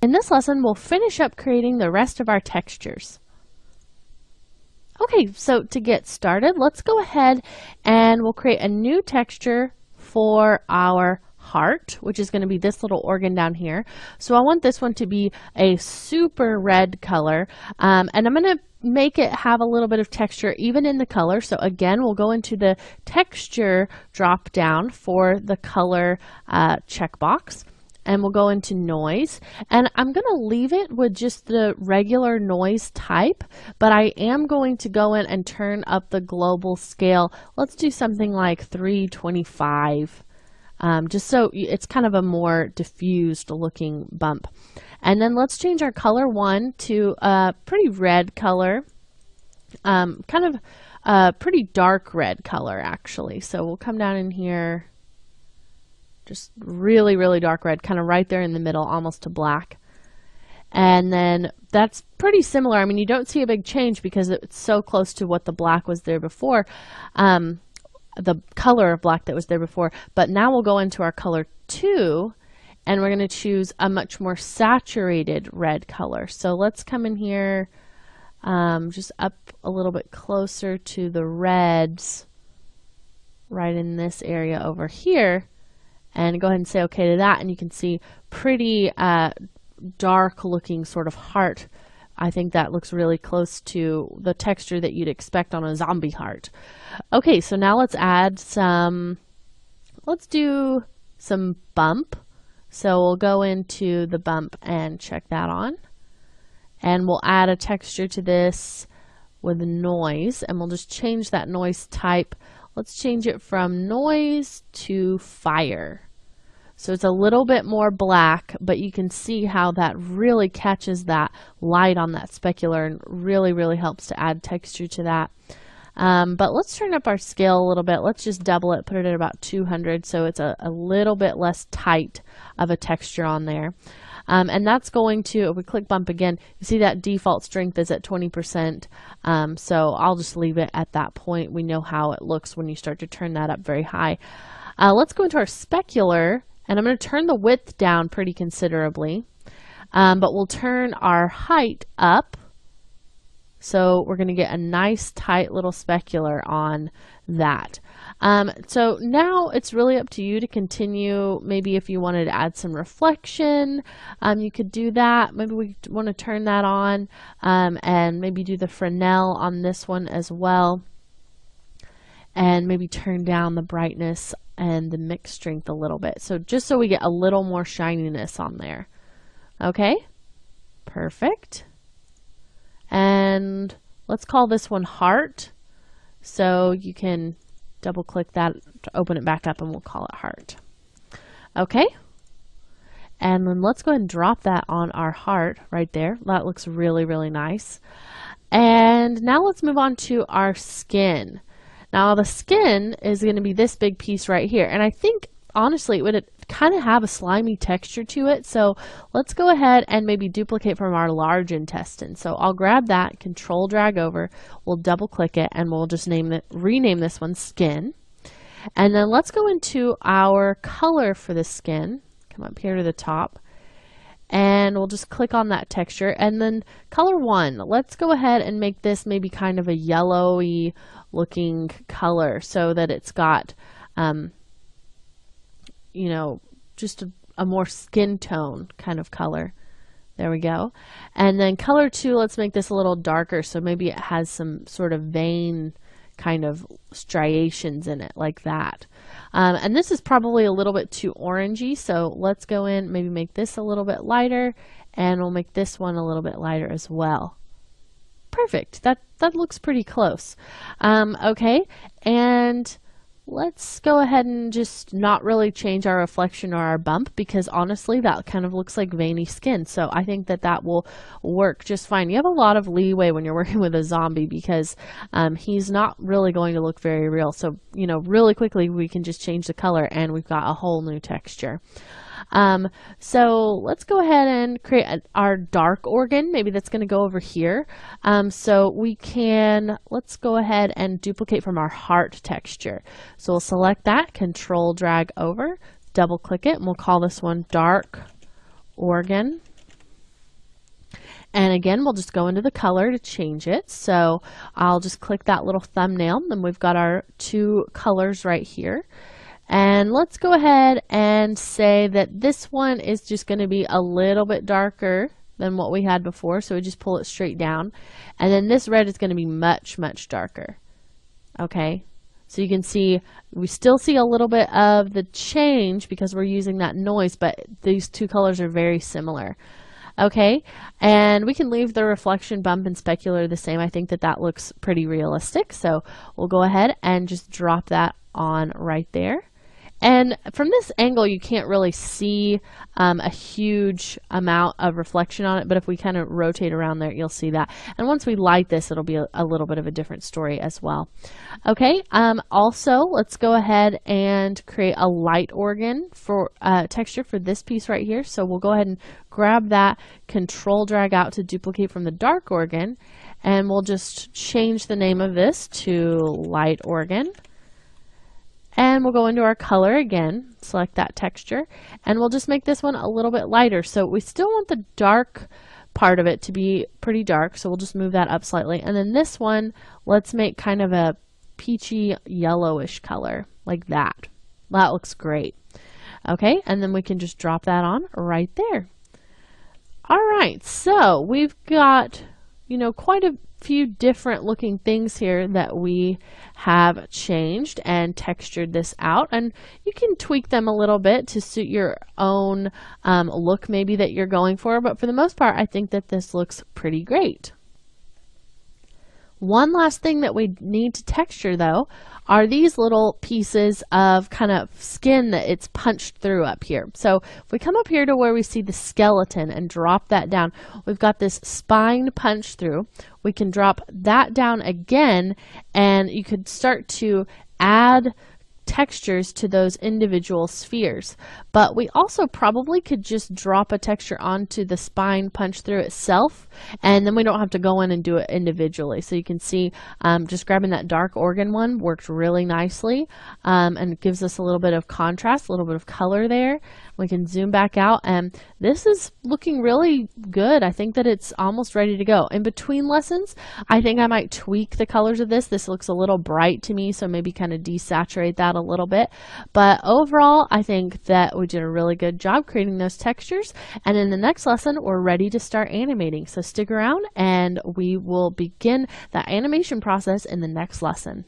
In this lesson, we'll finish up creating the rest of our textures. Okay, so to get started, let's go ahead and we'll create a new texture for our heart, which is going to be this little organ down here. So I want this one to be a super red color, and I'm going to make it have a little bit of texture even in the color. So again, we'll go into the texture drop down for the color checkbox. And we'll go into noise, and I'm going to leave it with just the regular noise type, but I am going to go in and turn up the global scale. Let's do something like 325, just so it's kind of a more diffused looking bump. And then let's change our color 1 to a pretty red color, kind of a pretty dark red color actually. So we'll come down in here. Just really, really dark red, kind of right there in the middle, almost to black. And then that's pretty similar. I mean, you don't see a big change because it's so close to what the black was there before, the color of black that was there before. But now we'll go into our color 2, and we're going to choose a much more saturated red color. So let's come in here, just up a little bit closer to the reds, right in this area over here. And go ahead and say okay to that, and you can see pretty dark looking sort of heart. I think that looks really close to the texture that you'd expect on a zombie heart. Okay, so now let's add some, let's do some bump. So we'll go into the bump and check that on. And we'll add a texture to this with noise, and we'll just change that noise type. Let's change it from noise to fire. So it's a little bit more black, but you can see how that really catches that light on that specular and really, really helps to add texture to that. But let's turn up our scale a little bit. Let's just double it, put it at about 200, so it's a little bit less tight of a texture on there. And that's going to, if we click bump again, you see that default strength is at 20%. So I'll just leave it at that point. We know how it looks when you start to turn that up very high. Let's go into our specular, and I'm going to turn the width down pretty considerably. But we'll turn our height up. So we're going to get a nice tight little specular on that. So now it's really up to you to continue. Maybe if you wanted to add some reflection, you could do that. Maybe we want to turn that on, and maybe do the Fresnel on this one as well. And maybe turn down the brightness and the mix strength a little bit. So just so we get a little more shininess on there. Okay, perfect. And let's call this one heart. So you can double click that to open it back up, and we'll call it heart. Okay. And then let's go ahead and drop that on our heart right there. That looks really, really nice. And now let's move on to our skin. Now the skin is going to be this big piece right here. And I think honestly it would kind of have a slimy texture to it. So let's go ahead and maybe duplicate from our large intestine. So I'll grab that, control drag over, we'll double click it, and we'll just rename this one skin. And then let's go into our color for the skin. Come up here to the top, and we'll just click on that texture. And then color 1, let's go ahead and make this maybe kind of a yellowy looking color so that it's got you know, just a more skin tone kind of color. There we go. And then color 2, let's make this a little darker, so maybe it has some sort of vein kind of striations in it, like that. And this is probably a little bit too orangey, so let's go in, maybe make this a little bit lighter, and we'll make this one a little bit lighter as well. Perfect. That looks pretty close. Okay, and let's go ahead and just not really change our reflection or our bump, because honestly that kind of looks like veiny skin. So I think that that will work just fine. You have a lot of leeway when you're working with a zombie, because he's not really going to look very real. So, you know, really quickly we can just change the color and we've got a whole new texture. So let's go ahead and create our dark organ. Maybe that's going to go over here. So we can, let's go ahead and duplicate from our heart texture. So we'll select that, control drag over, double click it, and we'll call this one dark organ. And again, we'll just go into the color to change it. So I'll just click that little thumbnail, and we've got our two colors right here. And let's go ahead and say that this one is just going to be a little bit darker than what we had before. So we just pull it straight down. And then this red is going to be much, much darker. Okay. So you can see, we still see a little bit of the change because we're using that noise, but these two colors are very similar. Okay, and we can leave the reflection, bump, and specular the same. I think that that looks pretty realistic. So we'll go ahead and just drop that on right there. And from this angle, you can't really see a huge amount of reflection on it, but if we kind of rotate around there, you'll see that. And once we light this, it'll be a little bit of a different story as well. Okay, also, let's go ahead and create a light organ for texture for this piece right here. So we'll go ahead and grab that, control drag out to duplicate from the dark organ, and we'll just change the name of this to light organ. And we'll go into our color again, select that texture, and we'll just make this one a little bit lighter. So we still want the dark part of it to be pretty dark, so we'll just move that up slightly. And then this one, let's make kind of a peachy yellowish color, like that. That looks great. Okay, and then we can just drop that on right there. All right, so we've got, you know, quite a few different looking things here that we have changed and textured this out, and you can tweak them a little bit to suit your own look maybe that you're going for, but for the most part I think that this looks pretty great. One last thing that we need to texture though are these little pieces of kind of skin that it's punched through up here. So if we come up here to where we see the skeleton and drop that down, we've got this spine punched through. We can drop that down again, and you could start to add textures to those individual spheres. But we also probably could just drop a texture onto the spine punch through itself, and then we don't have to go in and do it individually. So you can see just grabbing that dark organ one worked really nicely, and it gives us a little bit of contrast, a little bit of color there. We can zoom back out, and this is looking really good. I think that it's almost ready to go. In between lessons, I think I might tweak the colors of this. This looks a little bright to me, so maybe kind of desaturate that a little bit. But overall, I think that we did a really good job creating those textures. And in the next lesson, we're ready to start animating. So stick around, and we will begin that animation process in the next lesson.